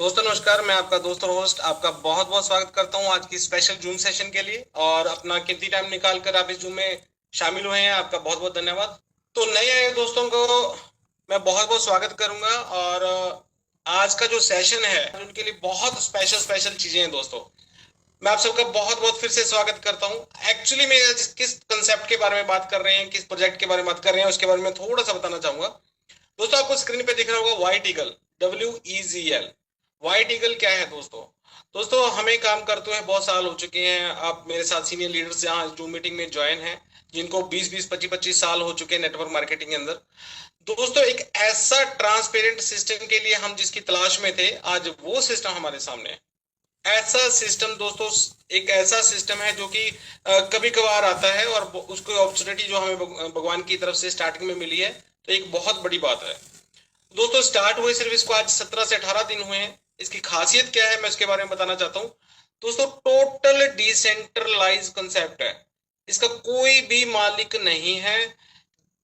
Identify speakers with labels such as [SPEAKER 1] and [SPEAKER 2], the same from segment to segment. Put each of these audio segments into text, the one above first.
[SPEAKER 1] दोस्तों नमस्कार। मैं आपका दोस्त और होस्ट आपका बहुत बहुत स्वागत करता हूं आज की स्पेशल जूम सेशन के लिए और अपना कीमती टाइम निकाल कर आप इस जूम में शामिल हुए हैं। आपका बहुत बहुत धन्यवाद। तो नए आए दोस्तों को मैं बहुत बहुत स्वागत करूंगा और आज का जो सेशन है उनके लिए बहुत स्पेशल स्पेशल चीजें हैं दोस्तों। मैं आप सबका बहुत बहुत फिर से स्वागत करता हूं। एक्चुअली मैं आज किस कंसेप्ट के बारे में बात कर रहे हैं, किस प्रोजेक्ट के बारे में बात कर रहे हैं, उसके बारे में थोड़ा सा बताना चाहूंगा। दोस्तों आपको स्क्रीन पे दिख रहा होगा white eagle, WEGL। White eagle क्या है दोस्तों? दोस्तों हमें काम करते हुए बहुत साल हो चुके हैं। आप मेरे साथ सीनियर लीडर्स यहाँ जूम मीटिंग में ज्वाइन हैं जिनको 20-20 25-25 साल हो चुके हैं नेटवर्क मार्केटिंग के अंदर। दोस्तों एक ऐसा ट्रांसपेरेंट सिस्टम के लिए हम जिसकी तलाश में थे, आज वो सिस्टम हमारे सामने है। ऐसा सिस्टम दोस्तों, एक ऐसा सिस्टम है जो कि कभी कभार आता है और उसको अपॉर्चुनिटी जो हमें भगवान की तरफ से स्टार्टिंग में मिली है, तो एक बहुत बड़ी बात है। दोस्तों स्टार्ट हुए सिर्फ इसको आज 17 से 18 दिन हुए हैं। इसकी खासियत क्या है मैं उसके बारे में बताना चाहता हूँ। दोस्तों टोटल डिसेंट्रलाइज कंसेप्ट है। इसका कोई भी मालिक नहीं है।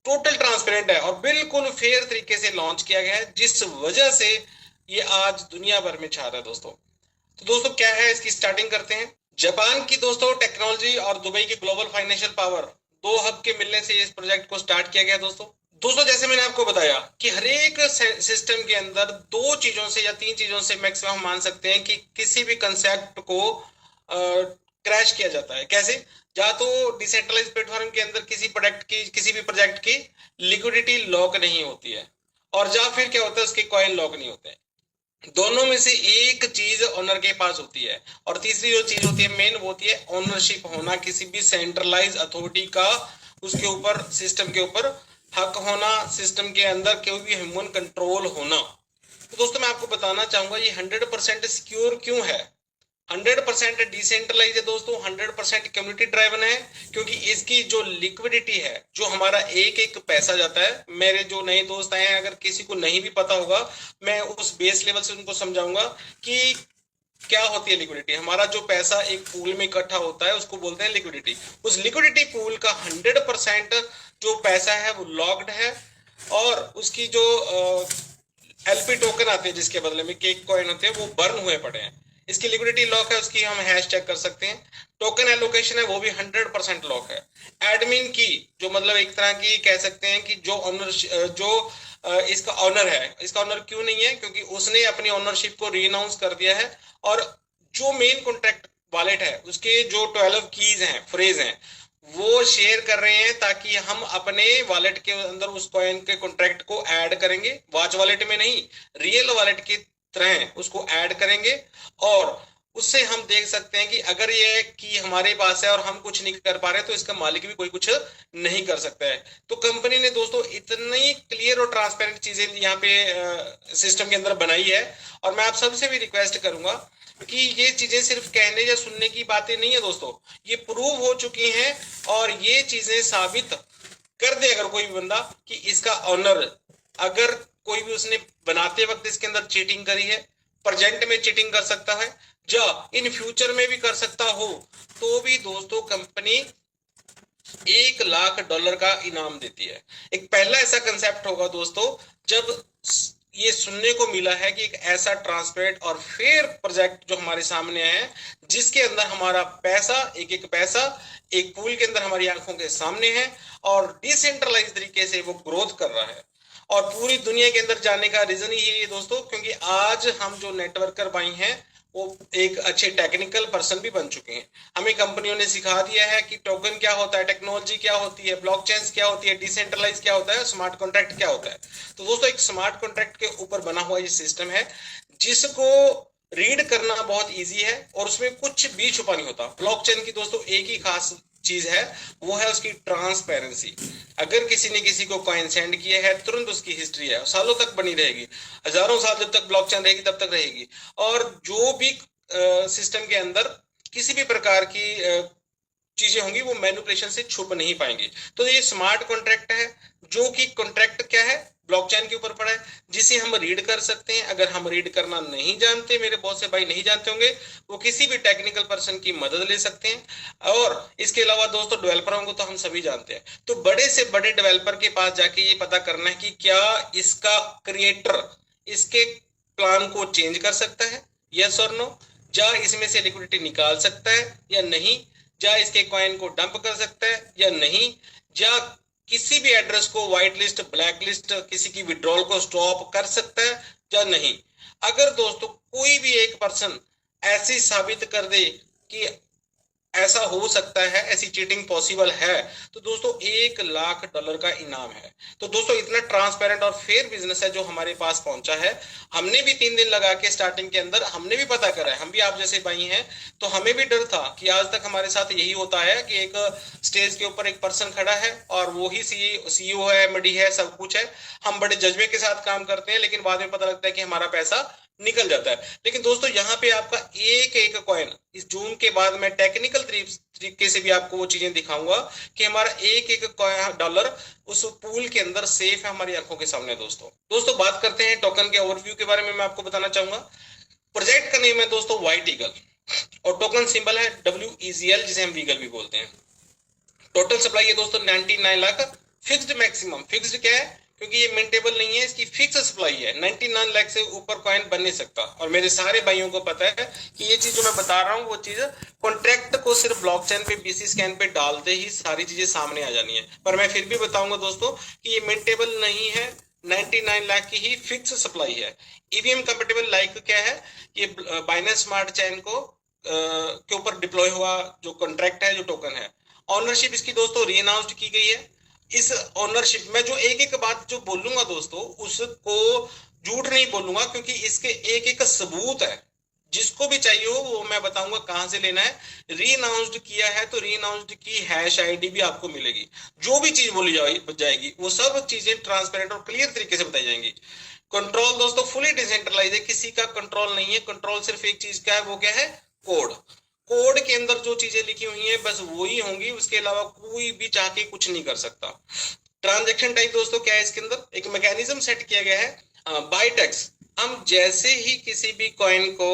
[SPEAKER 1] टोटल ट्रांसपेरेंट है और बिल्कुल फेयर तरीके से लॉन्च किया गया है, जिस वजह से ये आज दुनिया भर में छा रहा है दोस्तों। तो दोस्तों क्या है, इसकी स्टार्टिंग करते हैं। जापान की दोस्तों टेक्नोलॉजी और दुबई की ग्लोबल फाइनेंशियल पावर, दो हब के मिलने से इस प्रोजेक्ट को स्टार्ट किया गया दोस्तों। दोस्तों जैसे मैंने आपको बताया कि हर एक सिस्टम के अंदर दो चीजों से या तीन चीजों से मैक्सिमम हम मान सकते हैं कि किसी भी कंसेप्ट को क्रैश किया जाता है। कैसे? या तो डिसेंट्रलाइज प्लेटफॉर्म के अंदर किसी प्रोडक्ट की, किसी भी प्रोजेक्ट की लिक्विडिटी लॉक नहीं होती है, और या फिर क्या होता है, उसके कॉइन लॉक नहीं होते हैं। दोनों में से एक चीज ओनर के पास होती है, और तीसरी जो चीज होती है मेन, वो होती है ओनरशिप होना, किसी भी सेंट्रलाइज अथॉरिटी का उसके ऊपर, सिस्टम के ऊपर हक होना, सिस्टम के अंदर कोई भी ह्यूमन कंट्रोल होना। तो दोस्तों मैं आपको बताना चाहूंगा ये 100% सिक्योर क्यों है। 100% डिसेंट्रलाइज है दोस्तों, 100% कम्युनिटी ड्राइवन है, क्योंकि इसकी जो लिक्विडिटी है, जो हमारा एक एक पैसा जाता है, मेरे जो नए दोस्त आए हैं अगर किसी को नहीं भी पता होगा, मैं उस बेस लेवल से उनको समझाऊंगा कि क्या होती है लिक्विडिटी। हमारा जो पैसा एक पूल में इकट्ठा होता है उसको बोलते हैं लिक्विडिटी। उस लिक्विडिटी पूल का 100% जो पैसा है वो लॉक्ड है, और उसकी जो LP टोकन आते हैं जिसके बदले में केक कॉइन होते हैं, वो बर्न हुए पड़े हैं। इसकी लिक्विडिटी लॉक है, उसकी हम हैश चेक कर सकते हैं। टोकन एलोकेशन है वो भी 100% लॉक है। एडमिन की, जो मतलब एक तरह की कह सकते हैं कि जो ऑनर, जो इसका ऑनर है, इसका ऑनर क्यों नहीं है, क्योंकि उसने अपनी ऑनरशिप को रीअनाउंस कर दिया है। और जो मेन कॉन्ट्रैक्ट वॉलेट है उसके जो 12 कीज हैं, फ्रेज हैं, वो शेयर कर रहे हैं, ताकि हम अपने वॉलेट के अंदर उस कॉइन के कॉन्ट्रैक्ट को ऐड करेंगे। वॉच वॉलेट में नहीं, रियल वॉलेट की तरह उसको ऐड करेंगे, और उससे हम देख सकते हैं कि अगर ये की हमारे पास है और हम कुछ नहीं कर पा रहे, तो इसका मालिक भी कोई कुछ नहीं कर सकता है। तो कंपनी ने दोस्तों इतनी क्लियर और ट्रांसपेरेंट चीजें यहाँ पे सिस्टम के अंदर बनाई है। और मैं आप सबसे भी रिक्वेस्ट करूंगा कि ये चीजें सिर्फ कहने या सुनने की बातें नहीं है दोस्तों, ये प्रूव हो चुकी हैं। और ये चीजें साबित कर दे अगर कोई भी बंदा कि इसका ऑनर, अगर कोई भी उसने बनाते वक्त इसके अंदर चीटिंग करी है, प्रेजेंट में चीटिंग कर सकता है, या इन फ्यूचर में भी कर सकता हो, तो भी दोस्तों कंपनी $1 लाख का इनाम देती है। एक पहला ऐसा कंसेप्ट होगा दोस्तों जब ये सुनने को मिला है कि एक ऐसा ट्रांसपेरेंट और फेयर प्रोजेक्ट जो हमारे सामने है, जिसके अंदर हमारा पैसा, एक एक पैसा एक पूल के अंदर हमारी आंखों के सामने है, और डिसेंट्रलाइज तरीके से वो ग्रोथ कर रहा है। और पूरी दुनिया के अंदर जाने का रीजन ही है दोस्तों, क्योंकि आज हम जो नेटवर्कर भाई हैं वो एक अच्छे टेक्निकल पर्सन भी बन चुके हैं। हमें कंपनियों ने सिखा दिया है कि टोकन क्या होता है, टेक्नोलॉजी क्या होती है, ब्लॉकचेन क्या होती है, डिसेंट्रलाइज क्या होता है, स्मार्ट कॉन्ट्रैक्ट क्या होता है। तो दोस्तों एक स्मार्ट कॉन्ट्रैक्ट के ऊपर बना हुआ ये सिस्टम है, जिसको रीड करना बहुत इजी है और उसमें कुछ भी छुपा नहीं होता। ब्लॉकचेन की दोस्तों एक ही खास चीज है, वो है उसकी ट्रांसपेरेंसी। अगर किसी ने किसी को कॉइन सेंड किया है, तुरंत उसकी हिस्ट्री है, सालों तक बनी रहेगी, हजारों साल जब तक ब्लॉकचेन रहेगी तब तक रहेगी। और जो भी सिस्टम के अंदर किसी भी प्रकार की चीजें होंगी वो मैनिपुलेशन से छुप नहीं पाएंगी। तो ये स्मार्ट कॉन्ट्रैक्ट है, जो कि कॉन्ट्रैक्ट क्या है, ब्लॉकचेन के ऊपर पड़ा है, जिसे हम रीड कर सकते हैं। अगर हम रीड करना नहीं जानते, मेरे बहुत से भाई नहीं जानते होंगे, वो किसी भी टेक्निकल पर्सन की मदद ले सकते हैं। और इसके अलावा दोस्तों डेवलपरों को तो हम सभी जानते हैं, तो बड़े से बड़े डेवलपर के पास जाके ये पता करना है कि क्या इसका क्रिएटर, इसके प्लान को चेंज कर सकता है, यस और नो? क्या इसमें से लिक्विडिटी निकाल सकता है या नहीं? क्या इसके कॉइन को डंप कर सकता है या नहीं? क्या किसी भी एड्रेस को व्हाइट लिस्ट, ब्लैक लिस्ट, किसी की विड्रॉल को स्टॉप कर सकता है या नहीं? अगर दोस्तों कोई भी एक पर्सन ऐसी साबित कर दे कि ऐसा हो सकता है, ऐसी चीटिंग पॉसिबल है, तो दोस्तों $1,00,000 का इनाम है। तो दोस्तों इतना ट्रांसपेरेंट और फेयर बिजनेस है जो हमारे पास पहुंचा है। हमने भी 3 दिन लगा के स्टार्टिंग के अंदर हमने भी पता करा है, हम भी आप जैसे भाई हैं, तो हमें भी डर था कि आज तक हमारे साथ यही होता है कि एक स्टेज के ऊपर एक पर्सन खड़ा है और वो ही सीईओ है, एमडी है, सब कुछ है। हम बड़े जज्बे के साथ काम करते हैं, लेकिन बाद में पता लगता है कि हमारा पैसा निकल जाता है। लेकिन दोस्तों यहाँ पे आपका एक एक कॉइन, इस जून के बाद मैं टेक्निकल तरीके से भी आपको वो चीजें दिखाऊंगा कि हमारा एक एक डॉलर उस पूल के अंदर सेफ है, हमारी आंखों के सामने। दोस्तों बात करते हैं टोकन के ओवरव्यू के बारे में। मैं आपको बताना चाहूंगा, प्रोजेक्ट का नेम है दोस्तों व्हाइट ईगल और टोकन सिंबल है WEGL, जिसे हम वीगल भी बोलते हैं। टोटल सप्लाई है दोस्तों 99 लाख। फिक्स्ड मैक्सिमम, फिक्स्ड क्या है क्योंकि ये मिंटेबल नहीं है, इसकी फिक्स सप्लाई है। 99 लाख से ऊपर कॉइन बन नहीं सकता। और मेरे सारे भाइयों को पता है कि ये चीज जो मैं बता रहा हूँ वो चीज कॉन्ट्रैक्ट को सिर्फ ब्लॉकचेन पे, BC स्कैन पे डालते ही सारी चीजें सामने आ जानी है। पर मैं फिर भी बताऊंगा दोस्तों कि ये मिंटेबल नहीं है, 99 लाख की ही फिक्स सप्लाई है। EVM कंपेटेबल लाइक क्या है, ये बाइनेंस स्मार्ट चेन को के ऊपर डिप्लॉय हुआ जो कॉन्ट्रैक्ट है, जो टोकन है। ऑनरशिप इसकी दोस्तों री अनाउंस्ड की गई है। इस ऑनरशिप में जो एक एक बात जो बोलूंगा दोस्तों, उसको झूठ नहीं बोलूंगा, क्योंकि इसके एक एक सबूत है। जिसको भी चाहिए हो वो मैं बताऊंगा कहां से लेना है। री अनाउंस्ड किया है तो री अनाउंस्ड की हैश आईडी भी आपको मिलेगी। जो भी चीज बोली जाएगी वो सब चीजें ट्रांसपेरेंट और क्लियर तरीके से बताई जाएंगी। कंट्रोल दोस्तों फुली डिसेंट्रलाइज है, किसी का कंट्रोल नहीं है। कंट्रोल सिर्फ एक चीज का है, वो क्या है, कोड। कोड के अंदर जो चीजें लिखी हुई हैं बस वही होंगी, उसके अलावा कोई भी चाह के कुछ नहीं कर सकता। ट्रांजैक्शन टाइप दोस्तों क्या है, इसके अंदर एक मैकेनिज्म सेट किया गया है, बाय टैक्स। हम जैसे ही किसी भी कॉइन को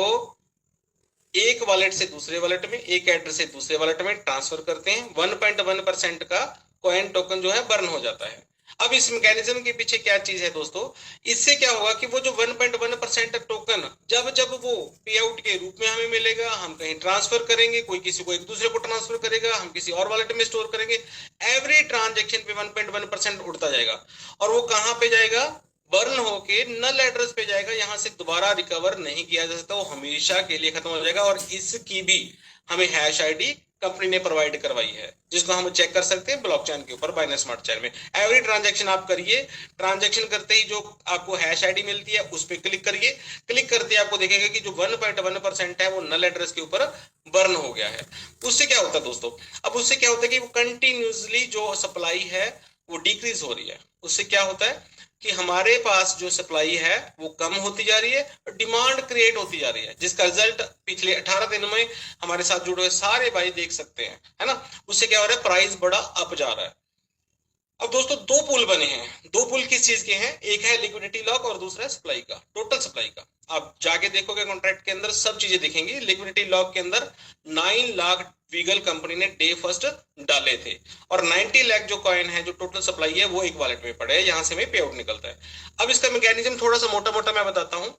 [SPEAKER 1] एक वॉलेट से दूसरे वॉलेट में, एक एड्रेस से दूसरे वॉलेट में ट्रांसफर करते हैं, 1.1% का कॉइन टोकन जो है बर्न हो जाता है। अब इस मैकेनिज्म के पीछे क्या चीज है दोस्तों, इससे क्या होगा कि वो जो 1.1% टोकन जब जब वो पे आउट के रूप में हमें मिलेगा, हम कहीं ट्रांसफर करेंगे, कोई किसी को एक दूसरे को ट्रांसफर करेगा, हम किसी और वॉलेट में स्टोर करेंगे, एवरी ट्रांजेक्शन पे 1.1% उड़ता जाएगा। और वो कहां पे जाएगा, बर्न होके नल एड्रेस पे जाएगा। यहां से दोबारा रिकवर नहीं किया जा सकता, वो हमेशा के लिए खत्म हो जाएगा। और इसकी भी हमें हैश आईडी कंपनी ने प्रोवाइड करवाई है, जिसको हम चेक कर सकते हैं ब्लॉकचेन के ऊपर, बाइनेंस स्मार्ट चेन में। एवरी ट्रांजैक्शन आप करिए, ट्रांजैक्शन करते ही जो आपको हैश आईडी मिलती है उस पर क्लिक करिए। क्लिक करते ही आपको देखेगा कि जो 1.1% है वो नल एड्रेस के ऊपर बर्न हो गया है। उससे क्या होता है दोस्तों, अब उससे क्या होता है कि वो कंटिन्यूसली जो सप्लाई है वो डिक्रीज हो रही है। उससे क्या होता है कि हमारे पास जो सप्लाई है वो कम होती जा रही है और डिमांड क्रिएट होती जा रही है, जिसका रिजल्ट पिछले 18 दिनों में हमारे साथ जुड़े हुए सारे भाई देख सकते हैं, है ना। उससे क्या हो रहा है, प्राइस बड़ा अप जा रहा है। अब दोस्तों दो पुल बने हैं। दो पुल किस चीज के हैं, एक है लिक्विडिटी लॉक और दूसरा है सप्लाई का, टोटल सप्लाई का। आप जाके देखोगे कॉन्ट्रैक्ट के अंदर सब चीजें दिखेंगी। लिक्विडिटी लॉक के अंदर 9 लाख वीगल कंपनी ने डे फर्स्ट डाले थे और 90 लाख जो कॉइन है, जो टोटल सप्लाई है, वो एक वॉलेट में पड़े हैं, यहां से हमें पे आउट निकलता है। अब इसका मैकेनिज्म थोड़ा सा मोटा मोटा मैं बताता हूं।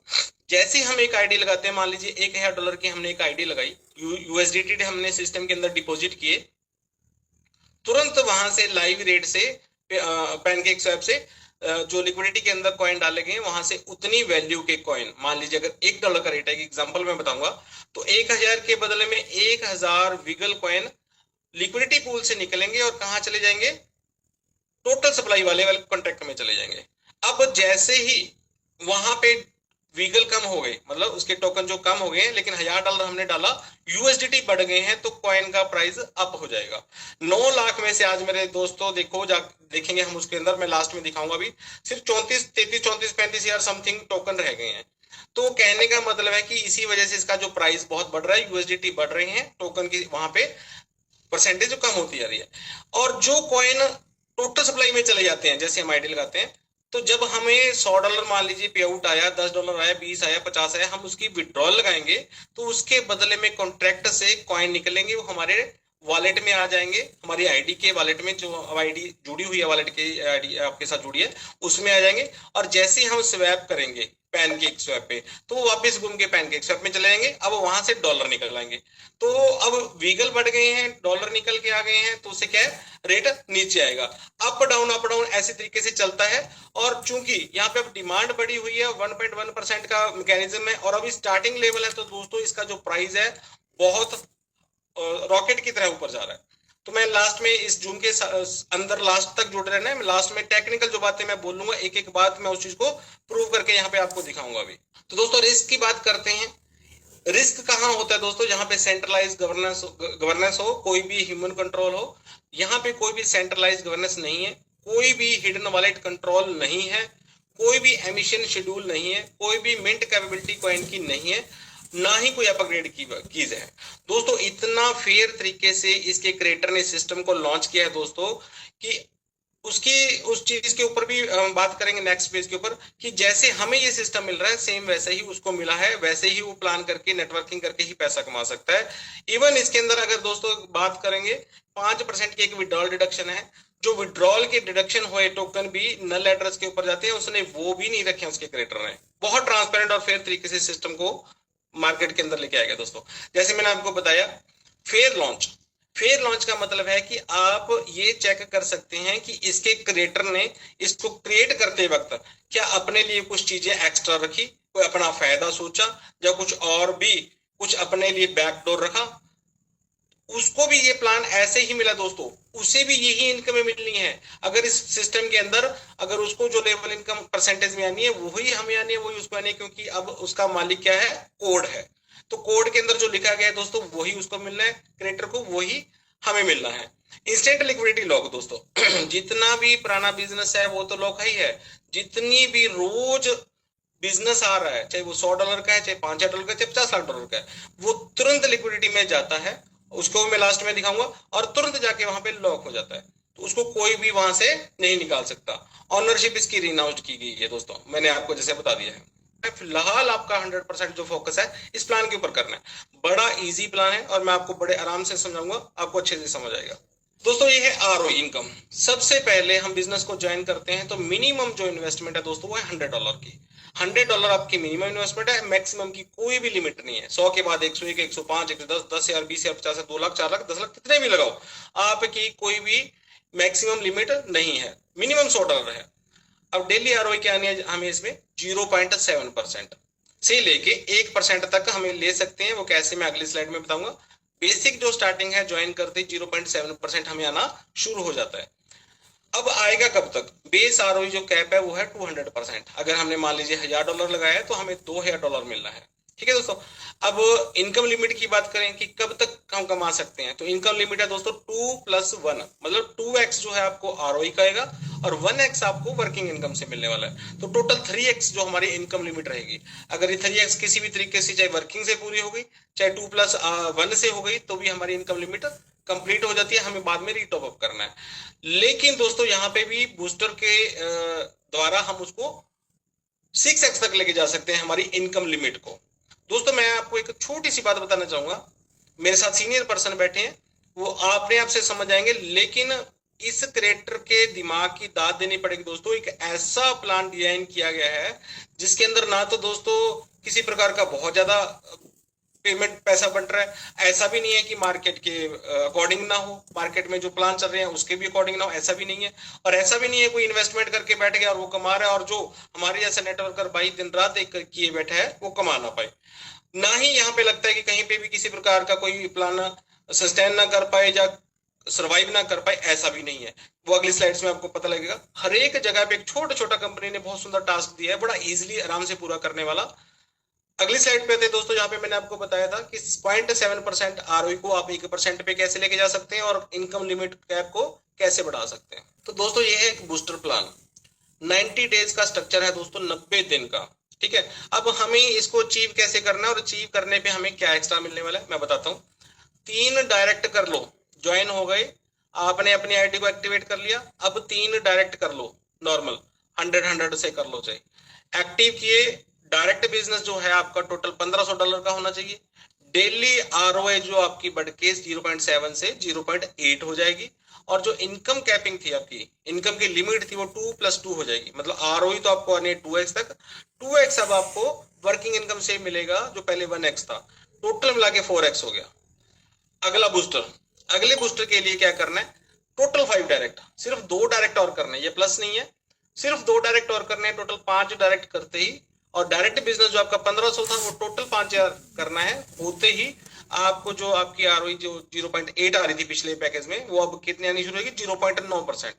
[SPEAKER 1] जैसे हम एक आईडी लगाते हैं, मान लीजिए $1,000 की हमने एक आईडी लगाई, USDT हमने सिस्टम के अंदर डिपॉजिट किए, तुरंत वहां से लाइव रेट से पैनकेक स्वैप से जो लिक्विडिटी के अंदर कॉइन डाले गए वहां से उतनी वैल्यू के कॉइन, मान लीजिए अगर $1 का रेट है, एग्जांपल मैं बताऊंगा, तो 1000 के बदले में 1000 विगल कॉइन लिक्विडिटी पूल से निकलेंगे और कहां चले जाएंगे, टोटल सप्लाई वाले कॉन्ट्रैक्ट में चले जाएंगे। अब जैसे ही वहां पे वीगल कम हो गए, मतलब उसके टोकन जो कम हो गए हैं, लेकिन $1000 हमने डाला, USDT बढ़ गए हैं, तो कॉइन का प्राइस अप हो जाएगा। 9 लाख में से आज मेरे दोस्तों देखो, देखेंगे हम उसके अंदर, मैं लास्ट में दिखाऊंगा भी, सिर्फ 35 हजार समथिंग टोकन रह गए हैं। तो कहने का मतलब है कि इसी वजह से इसका जो प्राइस बहुत बढ़ रहा है, USDT बढ़ रहे हैं, टोकन की वहां पे परसेंटेज जो कम होती जा रही है। और जो कॉइन टोटल सप्लाई में चले जाते हैं, जैसे हम आईडी लगाते हैं, तो जब हमें $100 मान लीजिए पे आउट आया, $10 आया, 20 आया, 50 आया, हम उसकी विड्रॉल लगाएंगे, तो उसके बदले में कॉन्ट्रैक्ट से कॉइन निकलेंगे, वो हमारे वॉलेट में आ जाएंगे, हमारी आईडी के वॉलेट में, जो आईडी जुड़ी हुई है वॉलेट की आईडी आपके साथ जुड़ी है, उसमें आ जाएंगे। और जैसे हम स्वैप करेंगे पैनकेक स्वैप पे, तो वो वापस घूम के पैनकेक स्वैप में चले जाएंगे। अब वहां से डॉलर निकल आएंगे। तो अब वीगल बढ़ गए हैं, डॉलर निकल के आ गए हैं, तो उससे क्या है, रेट नीचे आएगा। अप डाउन ऐसे तरीके से चलता है। और चूंकि यहाँ पे अब डिमांड बढ़ी हुई है, 1.1% का मैकेनिज्म है, और अभी स्टार्टिंग लेवल है, तो दोस्तों इसका जो प्राइस है बहुत रॉकेट की तरह ऊपर जा रहा है। तो मैं लास्ट में इस जूम के अंदर लास्ट तक जुड़ रहना है। लास्ट में टेक्निकल जो बातें मैं बोलूंगा, एक एक बात मैं उस चीज को प्रूव करके यहाँ पे आपको दिखाऊंगा अभी। तो दोस्तों रिस्क की बात करते हैं। रिस्क कहाँ होता है दोस्तों, जहां पे सेंट्रलाइज गवर्नेंस हो, कोई भी ह्यूमन कंट्रोल हो। यहाँ पे कोई भी सेंट्रलाइज गवर्नेंस नहीं है, कोई भी हिडन वॉलेट कंट्रोल नहीं है, कोई भी एमिशन शेड्यूल नहीं है, कोई भी मिंट कैपेबिलिटी कॉइन की नहीं है, ना ही कोई अपग्रेड कीज है। दोस्तों इतना फेयर तरीके से इसके क्रिएटर ने सिस्टम को लॉन्च किया है दोस्तों, कि उसकी उस चीज के ऊपर भी हम बात करेंगे नेक्स्ट पेज के ऊपर, कि जैसे हमें ये सिस्टम मिल रहा है सेम वैसे ही उसको मिला है, वैसे ही वो प्लान करके नेटवर्किंग करके ही पैसा कमा सकता है। इवन इसके अंदर अगर दोस्तों बात करेंगे, 5% की एक विड्रॉल डिडक्शन है। जो विड्रॉल के डिडक्शन हुए टोकन भी नल एड्रेस के ऊपर जाते हैं, उसने वो भी नहीं रखे उसके क्रिएटर ने। बहुत ट्रांसपेरेंट और फेयर तरीके से सिस्टम को मार्केट के अंदर लेके आएगा दोस्तों। जैसे मैंने आपको बताया, फेयर लॉन्च। फेयर लॉन्च का मतलब है कि आप ये चेक कर सकते हैं कि इसके क्रिएटर ने इसको क्रिएट करते वक्त क्या अपने लिए कुछ चीजें एक्स्ट्रा रखी, कोई अपना फायदा सोचा, या कुछ और भी कुछ अपने लिए बैकडोर रखा। उसको भी ये प्लान ऐसे ही मिला दोस्तों, उसे भी यही इनकम मिलनी है। अगर इस सिस्टम के अंदर अगर उसको जो लेवल इनकम परसेंटेज में आनी है वही हमें आनी है, वही उसको आनी है, क्योंकि अब उसका मालिक क्या है, कोड है। तो कोड के अंदर जो लिखा गया है दोस्तों वही उसको मिलना है, क्रिएटर को वही हमें मिलना है। इंस्टेंट लिक्विडिटी लॉक दोस्तों जितना भी पुराना बिजनेस है वो तो लॉक ही है। जितनी भी रोज बिजनेस आ रहा है, चाहे वो $100 का है, चाहे $5,000 का है, चाहे $50,000 का है, वो तुरंत लिक्विडिटी में जाता है। उसको मैं लास्ट में दिखाऊंगा, और तुरंत जाके वहां पे लॉक हो जाता है। तो उसको कोई भी वहां से नहीं निकाल सकता। ऑनरशिप इसकी रिनाउंस की गई है दोस्तों, मैंने आपको जैसे बता दिया है। फिलहाल आपका 100% जो फोकस है इस प्लान के ऊपर करना है। बड़ा इजी प्लान है और मैं आपको बड़े आराम से समझाऊंगा, आपको अच्छे से समझ आएगा। दोस्तों ये है आरओ इनकम। सबसे पहले हम बिजनेस को ज्वाइन करते हैं तो मिनिमम जो इन्वेस्टमेंट है दोस्तों वो है $100 की। $100 आपकी मिनिमम इन्वेस्टमेंट है, मैक्सिमम की कोई भी लिमिट नहीं है। 100 के बाद 101, 105, 110, 10,000, 20,000, 50,000, 2 लाख, 4 लाख, 10 लाख, कितने भी लगाओ, आपकी कोई भी मैक्सिमम लिमिट नहीं है, मिनिमम $100 है। अब डेली आरओई क्या आनी है हमें इसमें, 0.7% से लेके 1% तक हमें ले सकते हैं। वो कैसे मैं अगली स्लाइड में बताऊंगा। बेसिक जो स्टार्टिंग है ज्वाइन करते 0.7% हमें आना शुरू हो जाता है। अब आएगा कब तक, बेस आरओई जो कैप है वो है 200%। अगर हमने मान लीजिए $1,000 लगाया है तो हमें $2,000 मिलना है। ठीक है दोस्तों। अब इनकम लिमिट की बात करें कि कब तक हम कमा सकते हैं, तो इनकम लिमिट है दोस्तों 2+1, मतलब 2x जो है आपको आरओई का आएगा और 1x आपको वर्किंग इनकम से मिलने वाला है। तो टोटल 3x जो हमारी इनकम लिमिट रहेगी। अगर ये 3x किसी भी तरीके से चाहे वर्किंग से पूरी हो गई, चाहे 2+1 से हो गई, तो भी हमारी इनकम लिमिट कंप्लीट हो जाती है। हमें बाद में रीटॉप अप करना है। लेकिन दोस्तों यहाँ पे भी बूस्टर के द्वारा हम उसको 6x तक लेके जा सकते हैं हमारी इनकम लिमिट को। दोस्तों मैं आपको एक छोटी सी बात बताना चाहूंगा। मेरे साथ सीनियर पर्सन बैठे हैं, वो अपने आप से समझ आएंगे, लेकिन इस क्रिएटर के दिमाग की दाद देनी पड़ेगी दोस्तों। एक ऐसा प्लान डिजाइन किया गया है जिसके अंदर ना तो दोस्तों किसी प्रकार का बहुत ज्यादा पेमेंट पैसा बन रहा है, ऐसा भी नहीं है कि मार्केट के अकॉर्डिंग ना हो, मार्केट में जो प्लान चल रहे हैं उसके भी अकॉर्डिंग ना हो, ऐसा भी नहीं है। और ऐसा भी नहीं है कोई इन्वेस्टमेंट करके बैठ गया और वो कमा रहा है, और जो हमारे जैसे नेटवर्कर भाई दिन रात एक किए बैठे है वो कमा ना पाए। ना ही यहाँ पे लगता है कि कहीं पे भी किसी प्रकार का कोई प्लान सस्टेन ना कर पाए या सर्वाइव ना कर पाए, ऐसा भी नहीं है। वो अगली स्लाइड्स में आपको पता लगेगा। हर एक जगह पे एक छोटा छोटा कंपनी ने बहुत सुंदर टास्क दिया है, बड़ा इजिली आराम से पूरा करने वाला। अगली स्लाइड पे थे दोस्तों, जहां पे मैंने आपको बताया था कि 0.7% आरओई को आप 1% पे कैसे लेके जा सकते हैं और इनकम लिमिट कैप को कैसे बढ़ा सकते हैं। तो दोस्तों ये है एक बूस्टर प्लान, 90 डेज का स्ट्रक्चर है दोस्तों, 90 दिन का। ठीक है। अब हमें इसको अचीव कैसे करना है और अचीव करने पे हमें क्या एक्स्ट्रा मिलने वाला है मैं बताता हूँ। 3 डायरेक्ट कर लो, ज्वाइन हो गए, आपने अपनी आईडी को एक्टिवेट कर लिया। अब 3 डायरेक्ट कर लो, नॉर्मल 100 से कर लो, चाहिए एक्टिव किए। डायरेक्ट बिजनेस जो है आपका टोटल $1,500 का होना चाहिए। डेली आरओआई जो आपकी बढ़ के 0.7 से 0.8 हो जाएगी, और जो इनकम कैपिंग थी आपकी, इनकम की लिमिट थी, वो 2+2 हो जाएगी। मतलब आरओई तो आपको आने 2x तक, 2x अब आपको वर्किंग इनकम से मिलेगा जो पहले 1x था, टोटल मिला के 4x हो गया। अगला बूस्टर, अगले बूस्टर के लिए क्या करना है, टोटल 5 डायरेक्ट, सिर्फ 2 डायरेक्ट और करने, ये प्लस नहीं है, सिर्फ 2 डायरेक्ट और करने हैं, टोटल 5 डायरेक्ट करते ही, और डायरेक्ट बिजनेस जो आपका 1500 था वो टोटल 5000 करना है, होते ही आपको जो आपकी आरओई जो 0.8 आ रही थी पिछले पैकेज में, वो अब कितनी आनी शुरू होगी, 0.9%।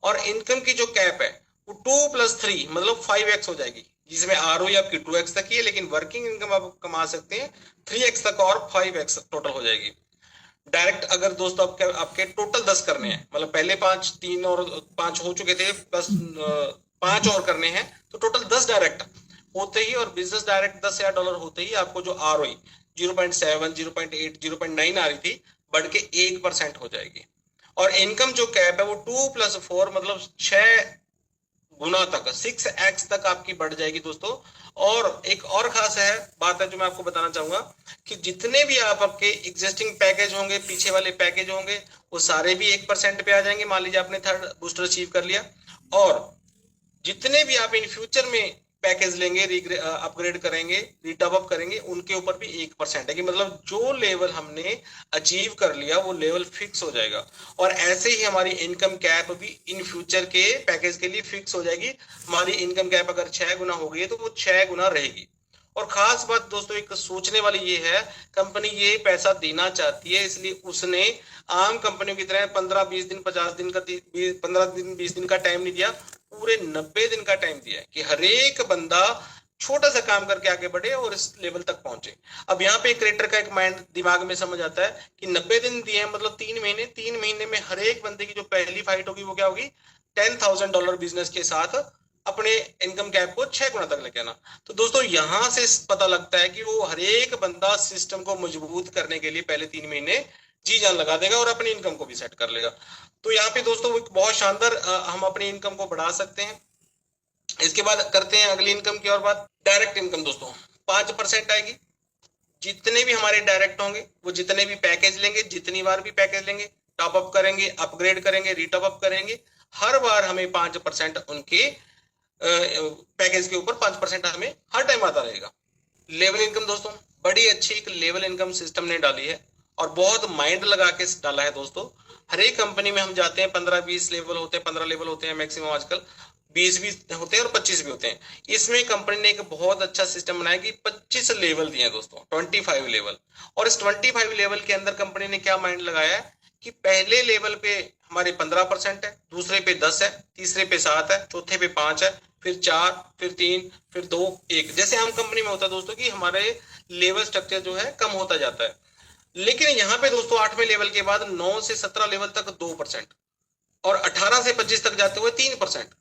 [SPEAKER 1] और इनकम की जो कैप है वो 2+3 मतलब 5x हो जाएगी, जिसमें आरओई आपकी 2x तक ही है, लेकिन वर्किंग इनकम आप कमा सकते हैं 3x तक और 5x टोटल हो जाएगी। डायरेक्ट अगर दोस्तों आपके आपके टोटल 10 करने हैं, मतलब पहले 5, 3 और 5 हो चुके थे, प्लस 5 और करने हैं, तो टोटल 10 डायरेक्ट होते ही, और बिजनेस डायरेक्ट $10,000 होते ही आपको जो आरओई 0.7, 0.8, 0.9 आ रही थी, बढ़ के 1% हो जाएगी। और इनकम जो कैप है वो 2+4 मतलब 6 गुना तक, 6x तक आपकी बढ़ जाएगी दोस्तों। और एक और खास है बात है जो मैं आपको बताना चाहूंगा, कि जितने भी आपके एग्जिस्टिंग पैकेज होंगे, पीछे वाले पैकेज होंगे, वो सारे भी 1% पे आ जाएंगे। मान लीजिए आपने थर्ड बूस्टर अचीव कर लिया, और जितने भी आप इन फ्यूचर में पैकेज लेंगे, अपग्रेड करेंगे, रिटॉप करेंगे, उनके ऊपर भी 1% है, कि मतलब जो लेवल हमने अचीव कर लिया वो लेवल फिक्स हो जाएगा। और ऐसे ही हमारी इनकम कैप भी इन फ्यूचर के पैकेज के लिए फिक्स हो जाएगी। हमारी इनकम कैप अगर 6 गुना हो गई है तो वो 6 गुना रहेगी। और खास बात दोस्तों एक सोचने वाली ये है, कंपनी ये पैसा देना चाहती है, इसलिए उसने आम कंपनियों की तरह 15-20 दिन, 50 दिन का, 15 दिन 20 दिन का टाइम नहीं दिया, पूरे 90 दिन का टाइम दिया है, कि हर एक बंदा छोटा सा काम करके आगे बढ़े और इस लेवल तक पहुंचे। अब यहाँ पे क्रिएटर का एक माइंड दिमाग में समझ आता है कि 90 दिन दिए हैं, मतलब 3 महीने, 3 महीने में हर एक बंदे की जो पहली फाइट होगी वो क्या होगी, $10,000 बिजनेस के साथ अपने इनकम कैप को 6 गुना तक लेके आना। तो दोस्तों यहां से पता लगता है कि वो हर एक बंदा सिस्टम को मजबूत करने के लिए पहले 3 महीने जी जान लगा देगा और अपनी इनकम को भी सेट कर लेगा। तो यहाँ पे दोस्तों एक बहुत शानदार हम अपनी इनकम को बढ़ा सकते हैं। इसके बाद करते हैं अगली इनकम की और बात, डायरेक्ट इनकम दोस्तों 5% आएगी। जितने भी हमारे डायरेक्ट होंगे, वो जितने भी पैकेज लेंगे, जितनी बार भी पैकेज लेंगे, टॉप अप करेंगे, अपग्रेड करेंगे, रिटॉप अप करेंगे, हर बार हमें 5% उनके पैकेज के ऊपर 5% हमें हर टाइम आता रहेगा। लेवल इनकम दोस्तों बड़ी अच्छी एक लेवल इनकम सिस्टम ने डाली है, और बहुत माइंड लगा के डाला है दोस्तों। हर एक कंपनी में हम जाते हैं, 15-20 लेवल होते हैं, 15 लेवल होते हैं मैक्सिमम आजकल, 20 भी होते हैं और 25 भी होते हैं। इसमें कंपनी ने एक बहुत अच्छा सिस्टम बनाया कि 25 लेवल दिए हैं दोस्तों, 25 लेवल। और इस 25 लेवल के अंदर कंपनी ने क्या माइंड लगाया है कि पहले लेवल पे हमारे 15% है, दूसरे पे 10 है, तीसरे पे 7 है, चौथे पे 5 है, फिर 4, फिर 3, फिर 2, 1। जैसे आम कंपनी में होता है दोस्तों कि हमारे लेवल स्ट्रक्चर जो है कम होता जाता है, लेकिन यहाँ पे दोस्तों 8वें लेवल के बाद 9 से 17 लेवल तक 2%, और 18 से 25 तक जाते हुए 3%।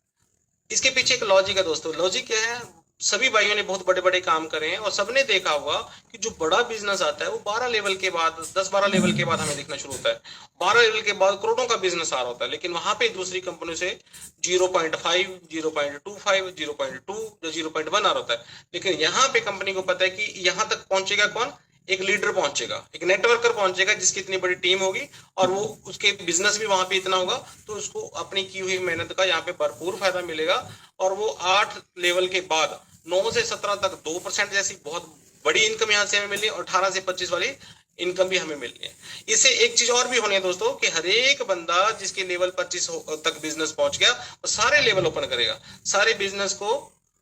[SPEAKER 1] इसके पीछे एक लॉजिक है दोस्तों। लॉजिक क्या है, सभी भाइयों ने बहुत बड़े बड़े काम करे हैं और सबने देखा होगा कि जो बड़ा बिजनेस आता है वो 12 लेवल के बाद, 10-12 लेवल के बाद हमें दिखना शुरू होता है। 12 लेवल के बाद करोड़ों का बिजनेस आ रहा होता है, लेकिन वहां पे दूसरी कंपनियों से 0.5, 0.25, 0.2 या 0.1 आ रहा होता है। लेकिन यहाँ पे कंपनी को पता है कि यहाँ तक पहुंचेगा कौन, एक लीडर पहुंचेगा, एक नेटवर्कर पहुंचेगा जिसकी इतनी बड़ी टीम होगी, और वो उसके बिजनेस भी वहां पे इतना होगा, तो उसको अपनी की हुई मेहनत का यहाँ पे भरपूर फायदा मिलेगा। और वो 8 लेवल के बाद 9 से 17 तक 2% जैसी बहुत बड़ी इनकम यहाँ से हमें मिलनी है, और 18 से 25 वाली इनकम भी हमें मिलनी है। इससे एक चीज और भी होनी है दोस्तों कि हर एक बंदा जिसके लेवल 25 तक बिजनेस पहुंच गया, वो सारे लेवल ओपन करेगा, सारे बिजनेस को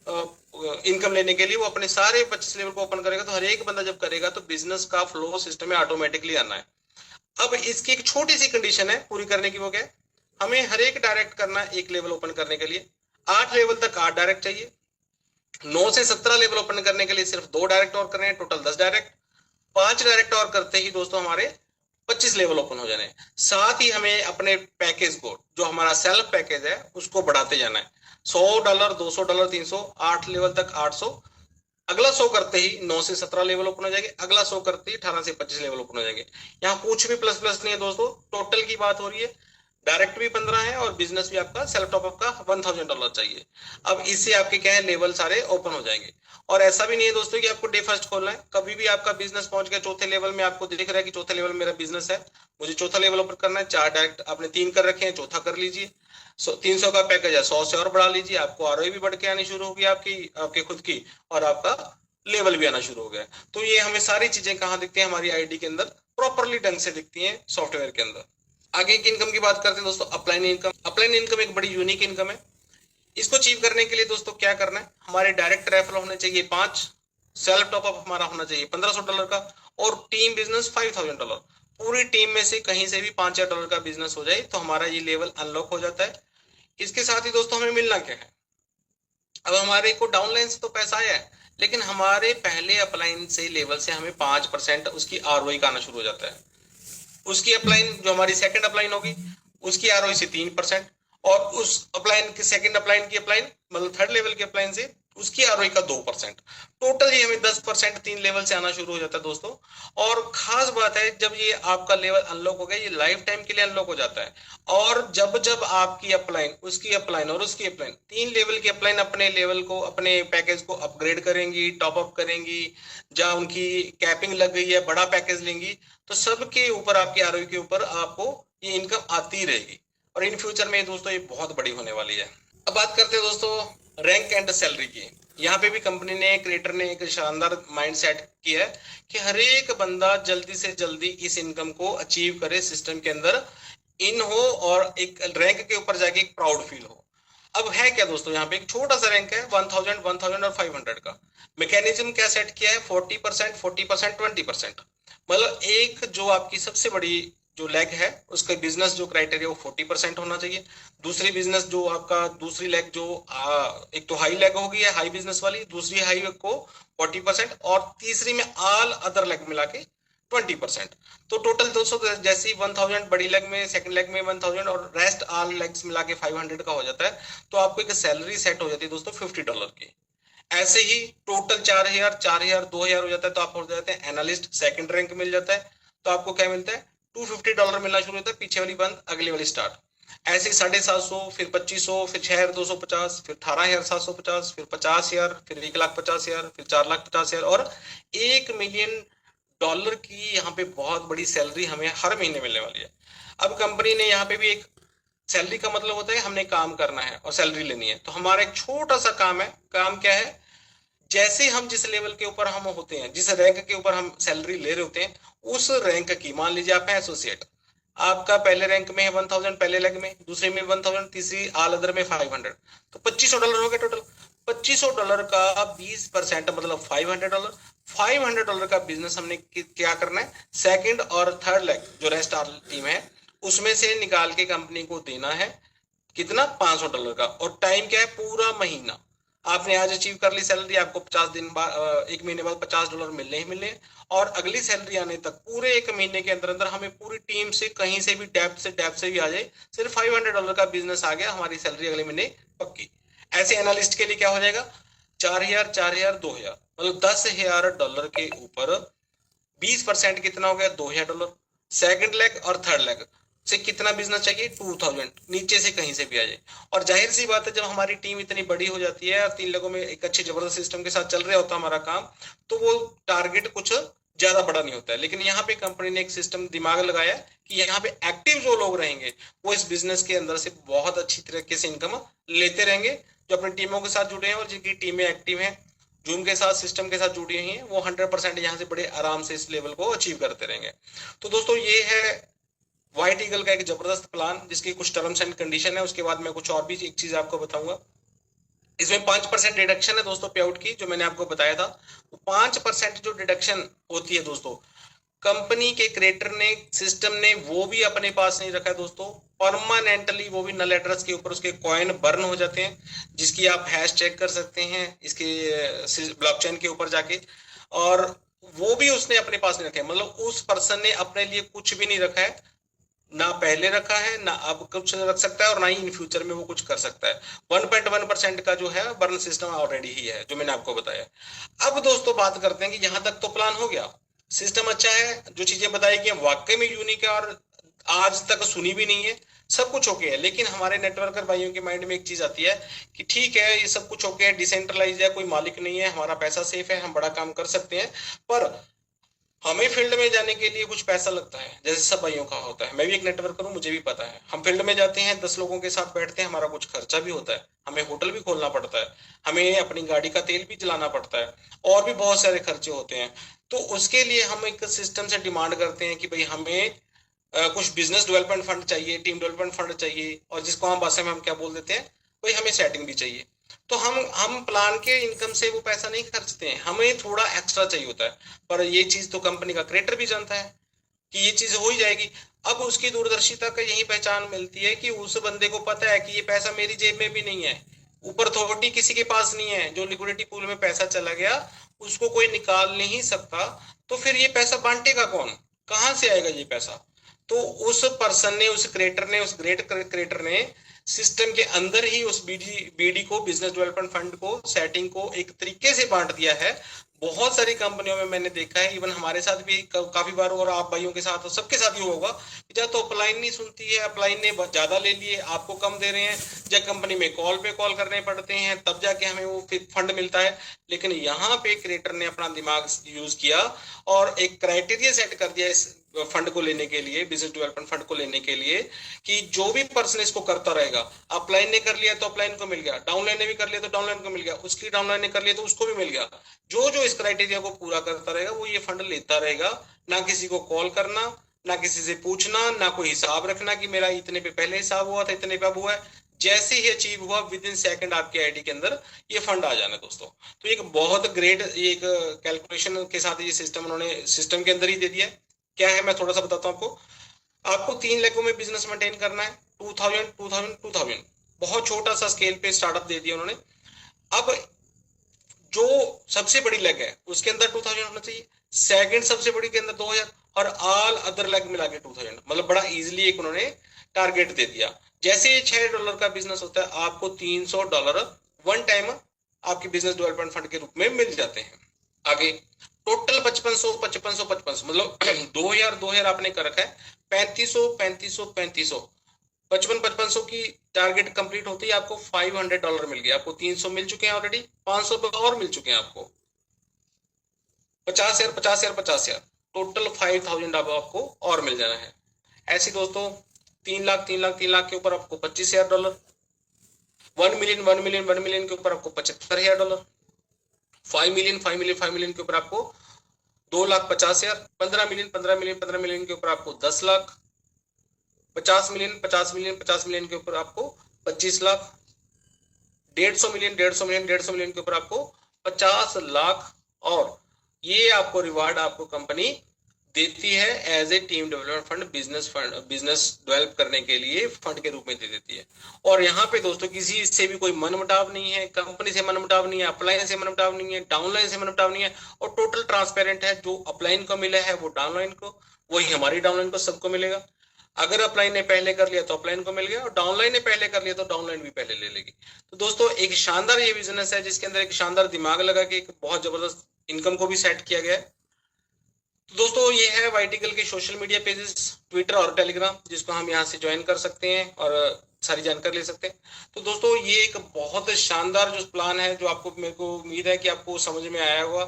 [SPEAKER 1] इनकम लेने के लिए वो अपने सारे 25 लेवल को ओपन करेगा। तो हर एक बंदा जब करेगा तो बिजनेस का फ्लो सिस्टम में ऑटोमेटिकली आना है। अब इसकी एक छोटी सी कंडीशन है पूरी करने की, वो क्या है, हमें हर एक डायरेक्ट करना है एक लेवल ओपन करने के लिए। 8 लेवल तक 8 डायरेक्ट चाहिए, 9 से 17 लेवल ओपन करने के लिए सिर्फ 2 डायरेक्ट और करने हैं, टोटल 10 डायरेक्ट। 5 डायरेक्ट और करते ही दोस्तों हमारे 25 लेवल ओपन हो जाने हैं। साथ ही हमें अपने पैकेज को, जो हमारा सेल्फ पैकेज है, उसको बढ़ाते जाना है। $100, $200, 300, 8 लेवल तक 800, अगला 100 करते ही 9 से 17 लेवल ओपन हो जाएंगे, अगला 100 करते ही 18 से 25 लेवल ओपन हो जाएंगे। यहाँ कुछ भी प्लस प्लस नहीं है दोस्तों, टोटल की बात हो रही है। डायरेक्ट भी 15 है और बिजनेस भी आपका सेल्फ टॉपअप का $1000 चाहिए। अब इससे आपके क्या है, लेवल सारे ओपन हो जाएंगे। और ऐसा भी नहीं है दोस्तों कि आपको डे फर्स्ट खोलना है, कभी भी आपका बिजनेस पहुंच गया चौथे लेवल में, आपको दिख रहा है कि चौथे लेवल मेरा बिजनेस है, मुझे चौथा लेवल ऊपर करना है, चार डायरेक्ट आपने 3 कर रखे हैं, चौथा कर लीजिए। 300 का पैकेज है, 100 से और बढ़ा लीजिए, आपको आरओई भी बढ़ के आनी शुरू होगी आपकी, आपके खुद की, और आपका लेवल भी आना शुरू हो गया। तो ये हमें सारी चीजें कहाँ दिखती है, हमारी आईडी के अंदर प्रॉपरली ढंग से दिखती है सॉफ्टवेयर के अंदर। आगे की इनकम की बात करते हैं दोस्तों, अपलाइन इनकम। अपलाइन इनकम एक बड़ी यूनिक इनकम है। इसको अचीव करने के लिए दोस्तों क्या करना है, हमारे डायरेक्ट रेफरल होने चाहिए 5, सेल्फ टॉपअप हमारा होना चाहिए $1500 का, और टीम बिजनेस $5000। पूरी टीम में से कहीं से भी $5000 का बिजनेस हो जाए तो हमारा ये लेवल अनलॉक हो जाता है। इसके साथ ही दोस्तों हमें मिलना क्या है, अब हमारे को डाउनलाइन से तो पैसा आया है, लेकिन हमारे पहले अपलाइन से लेवल से हमें 5% उसकी आरओई का आना शुरू हो जाता है। उसकी अपलाइन जो हमारी सेकंड अपलाइन होगी उसकी आरओई से 3%, और उस अपलाइन की सेकंड अपलाइन की अपलाइन मतलब थर्ड लेवल की अपलाइन से उसकी आरओई का 2%। टोटल ये हमें 10% 3 लेवल से आना शुरू हो जाता है दोस्तों। और खास बात है, जब ये आपका लेवल अनलॉक हो गया, ये लाइफ टाइम के लिए अनलॉक हो जाता है। और जब जब आपकी अपलाइन, उसकी अपलाइन और उसकी अपलाइन, 3 लेवल की अपलाइन अपने लेवल को, अपने पैकेज को अपग्रेड करेंगी, टॉप अप करेंगी, जहां उनकी कैपिंग लग गई है, बड़ा पैकेज लेंगी, तो सबके ऊपर आपकी आरओई के ऊपर आपको ये इनकम आती रहेगी। और इन फ्यूचर में दोस्तों ये बहुत बड़ी होने वाली है। अब बात करते हैं दोस्तों रैंक एंड सैलरी की। यहाँ पे भी कंपनी ने, क्रिएटर ने एक शानदार माइंड सेट किया है कि हर एक बंदा जल्दी से जल्दी इस इनकम को अचीव करे, सिस्टम के अंदर इन हो, और एक रैंक के ऊपर जाके एक प्राउड फील हो। अब है क्या दोस्तों, यहाँ पे एक छोटा सा रैंक है 1000, 1000 और 500 का। मैकेनिज्म क्या सेट किया है, 40%, 40%, 20%। मतलब एक जो आपकी सबसे बड़ी जो लेग है, उसका बिजनेस जो क्राइटेरिया वो 40% होना चाहिए। दूसरी बिजनेस जो आपका दूसरी लेग जो एक तो हाई लेग होगी, हाई बिजनेस वाली, दूसरी हाई को 40%, और तीसरी में ऑल अदर लेग मिला के 20%। तो टोटल दोस्तों जैसे ही 1000 बड़ी लेग में, सेकंड लेग में 1000, और रेस्ट ऑल लेग्स मिला के 500 का हो जाता है, तो आपको एक सैलरी सेट हो जाती है दोस्तों $50 की। ऐसे ही टोटल 4000, 4000, 2000 हो जाता है, तो आप हो जाते हैं एनालिस्ट, सेकंड रैंक मिल जाता है। तो आपको क्या मिलता है, $250 मिलना शुरू होता है, पीछे वाली बंद, अगली वाली स्टार्ट। ऐसे 750, फिर 2500, फिर 6250, फिर 18750, फिर 50000, फिर 1,50,000, फिर 4,50,000, और $1,000,000 की यहाँ पे बहुत बड़ी सैलरी हमें हर महीने मिलने वाली है। अब कंपनी ने यहाँ पे भी एक, सैलरी का मतलब होता है हमने काम करना है और सैलरी लेनी है। तो हमारा एक छोटा सा काम है, काम क्या है, जैसे हम जिस लेवल के ऊपर हम होते हैं, जिस रैंक के ऊपर हम सैलरी ले रहे होते हैं, उस रैंक की, मान लीजिए आप हैं एसोसिएट, आपका पहले रैंक में है 1000, पहले लेग में, दूसरे में 1000, तीसरी ऑल अदर में 500, तो $2500 हो गया टोटल। $2500 का 20% मतलब $500। $500 का बिजनेस हमने क्या करना है, सेकंड और थर्ड लेग जो रेस्ट आर टीम है उसमें से निकाल के कंपनी को देना है। कितना, $500 का। और टाइम क्या है, पूरा महीना। आपने आज अचीव कर ली सैलरी, आपको 50 दिन बाद, एक महीने बाद $50 मिलने ही मिलने। और अगली सैलरी आने तक पूरे एक महीने के अंदर अंदर हमें पूरी टीम से कहीं से भी डेप्थ से भी आ जाए, सिर्फ $500 का बिजनेस आ गया, हमारी सैलरी अगले महीने पक्की। ऐसे एनालिस्ट के लिए क्या हो जाएगा, 4000, 4000, 2000, मतलब $10,000 के ऊपर 20% कितना हो गया, $2000। सेकंड लेग और थर्ड लेग से कितना बिजनेस चाहिए, 2000, नीचे से कहीं से भी आ जाए। और जाहिर सी बात है, जब हमारी टीम इतनी बड़ी हो जाती है और 3 लोगों में एक अच्छे जबरदस्त सिस्टम के साथ चल रहा होता है हमारा काम, तो वो टारगेट कुछ ज्यादा बड़ा नहीं होता है। लेकिन यहाँ पे कंपनी ने एक सिस्टम दिमाग लगाया कि यहाँ पे एक्टिव जो लोग रहेंगे वो इस बिजनेस के अंदर से बहुत अच्छी तरीके से इनकम लेते रहेंगे, जो अपनी टीमों के साथ जुड़े हैं और जिनकी टीमें एक्टिव हैं, जूम के साथ, सिस्टम के साथ जुड़ी हुई हैं, वो 100% यहाँ से बड़े आराम से इस लेवल को अचीव करते रहेंगे। तो दोस्तों ये है व्हाइट ईगल का एक जबरदस्त प्लान, जिसकी कुछ टर्म्स एंड कंडीशन है। उसके बाद मैं कुछ और भी एक चीज आपको बताऊंगा। इसमें 5% डिडक्शन है दोस्तों पे आउट की, जो मैंने आपको बताया था। 5% जो डिडक्शन होती है दोस्तों, कंपनी के क्रिएटर ने, सिस्टम ने वो भी अपने पास नहीं रखा है दोस्तों, परमानेंटली वो भी नल एड्रेस के ऊपर उसके कॉइन बर्न हो जाते हैं, जिसकी आप हैश चेक कर सकते हैं इसके ब्लॉकचेन के ऊपर जाके। और वो भी उसने अपने पास नहीं रखे, मतलब उस पर्सन ने अपने लिए कुछ भी नहीं रखा है, ना पहले रखा है, ना अब कुछ रख सकता है, और ना ही इन फ्यूचर में वो कुछ कर सकता है। 1.1% का जो है बर्न सिस्टम ऑलरेडी ही है, जो मैंने आपको बताया। अब दोस्तों बात करते हैं कि यहां तक तो प्लान हो गया, सिस्टम अच्छा है, जो चीजें बताई गई वाकई में यूनिक है और आज तक सुनी भी नहीं है, सब कुछ ओके है, लेकिन हमारे नेटवर्कर भाइयों के माइंड में एक चीज आती है कि ठीक है ये सब कुछ ओके है, डिसेंट्रलाइज है, कोई मालिक नहीं है, हमारा पैसा सेफ है, हम बड़ा काम कर सकते हैं, पर हमें फील्ड में जाने के लिए कुछ पैसा लगता है, जैसे सब भाइयों का होता है। मैं भी एक नेटवर्कर हूँ, मुझे भी पता है। हम फील्ड में जाते हैं, 10 लोगों के साथ बैठते हैं, हमारा कुछ खर्चा भी होता है, हमें होटल भी खोलना पड़ता है, हमें अपनी गाड़ी का तेल भी चलाना पड़ता है, और भी बहुत सारे खर्चे होते हैं। तो उसके लिए हम एक सिस्टम से डिमांड करते हैं कि भाई हमें कुछ बिजनेस डेवलपमेंट फंड चाहिए, टीम डेवलपमेंट फंड चाहिए, और जिसको हम भाषा में हम क्या बोल देते हैं, भाई हमें सेटिंग भी चाहिए। तो हम प्लान के इनकम से वो पैसा नहीं खर्चते हैं, हमें थोड़ा एक्स्ट्रा चाहिए होता है। पर ये चीज तो कंपनी का क्रिएटर भी जानता है कि ये चीज हो ही जाएगी। अब उसकी दूरदर्शिता का यही पहचान मिलती है कि उस बंदे को पता है कि ये पैसा मेरी जेब में भी नहीं है, ऊपर अथॉरिटी किसी के पास नहीं है, जो लिक्विडिटी पूल में पैसा चला गया उसको कोई निकाल नहीं सकता। तो फिर ये पैसा बांटेगा कौन, कहाँ से आएगा ये पैसा? तो उस पर्सन ने, उस क्रिएटर ने, उस ग्रेट क्रिएटर ने सिस्टम के अंदर ही उस बीडी को, बिजनेस डेवलपमेंट फंड को, सेटिंग को एक तरीके से बांट दिया है। बहुत सारी कंपनियों में मैंने देखा है, इवन हमारे साथ भी काफी बार, और आप भाइयों के साथ, सबके साथ ही होगा, या तो अपलाइन नहीं सुनती है, अपलाइन ने ज्यादा ले लिए, आपको कम दे रहे हैं, या कंपनी में कॉल पे कॉल करने पड़ते हैं, तब जाके हमें वो फंड मिलता है। लेकिन यहाँ पे क्रिएटर ने अपना दिमाग यूज किया और एक क्राइटेरिया सेट कर दिया इस फंड को लेने के लिए, बिजनेस डेवलपमेंट फंड को लेने के लिए, कि जो भी पर्सन इसको करता रहेगा, अपलाइन ने कर लिया तो अपलाइन को मिल गया, डाउनलाइन ने भी कर लिया तो डाउनलाइन को मिल गया, उसकी डाउनलाइन ने कर लिया तो उसको भी मिल गया, जो जो इस क्राइटेरिया को पूरा करता रहेगा वो ये फंड लेता रहेगा। ना किसी को कॉल करना, ना किसी से पूछना, ना कोई हिसाब रखना कि मेरा इतने पे पहले हिसाब हुआ था, इतने पे अब हुआ है। जैसे ही अचीव हुआ, विद इन सेकंड आपके आईडी के अंदर ये फंड आ जाना दोस्तों। तो एक बहुत ग्रेट, एक कैलकुलेशन के साथ ये सिस्टम उन्होंने सिस्टम के अंदर ही दे दिया है। क्या है मैं थोड़ा सा बताता हूँ आपको। आपको 3 लाखों में बिजनेस मेंटेन करना है, 2000 बहुत छोटा सा स्केल पे स्टार्टअप दे दिया उन्होंने। अब जो सबसे बड़ी लेग है उसके अंदर 2000 होना चाहिए, सेकंड सबसे बड़ी के अंदर 2000, और ऑल अदर लेग मिला के 2000, मतलब बड़ा इजीली एक उन्होंने टारगेट दे दिया। जैसे $6 का बिजनेस होता है, आपको $300 वन टाइम आपके बिजनेस डेवलपमेंट फंड के रूप में मिल जाते हैं। आगे टोटल 5500 मतलब 2000 आपने कर रखा है, 3500 5500 की टारगेट कंप्लीट होती है, आपको $500 मिल गया। आपको 300 मिल चुके हैं ऑलरेडी, 500 और मिल चुके हैं आपको, 50,000 50,000 50,000, टोटल 5,000 अब आपको और मिल जाना है। ऐसे दोस्तों 3 लाख 3 लाख 3 लाख के ऊपर आपको $25,000, 1 मिलियन 1 मिलियन 1 मिलियन के ऊपर आपको $75,000, 5 मिलियन 5 मिलियन 5 मिलियन के ऊपर आपको 2,50,000, 15 मिलियन 15 मिलियन 15 मिलियन के ऊपर आपको 10 लाख, 50 मिलियन 50 मिलियन 50 मिलियन के ऊपर आपको 25 लाख, 150 मिलियन 150 मिलियन 150 मिलियन के ऊपर आपको 50 लाख, और ये आपको रिवार्ड आपको कंपनी देती है as a team development fund, business develop करने के लिए फंड के रूप में दे देती है। और यहाँ पे दोस्तों किसी से भी कोई मनमुटाव नहीं है, कंपनी से मनमुटाव नहीं है, अपलाइन से मनमुटाव नहीं है, डाउनलाइन से मनमुटाव नहीं है, और टोटल ट्रांसपेरेंट है। जो अपलाइन को मिला है वो डाउनलाइन को, वही हमारी डाउनलाइन को सबको मिलेगा। अगर अपलाइन ने पहले कर लिया तो अपलाइन को मिल गया, और डाउनलाइन ने पहले कर लिया तो डाउनलाइन भी पहले ले लेगी। तो दोस्तों एक शानदार ये बिजनेस है जिसके अंदर एक शानदार दिमाग लगा के एक बहुत जबरदस्त इनकम को भी सेट किया गया है। तो दोस्तों ये है वाइटिकल के सोशल मीडिया पेजेस, ट्विटर और टेलीग्राम, जिसको हम यहाँ से ज्वाइन कर सकते हैं और सारी जानकारी ले सकते हैं। तो दोस्तों ये एक बहुत शानदार जो प्लान है, जो आपको, मेरे को उम्मीद है कि आपको समझ में आया होगा।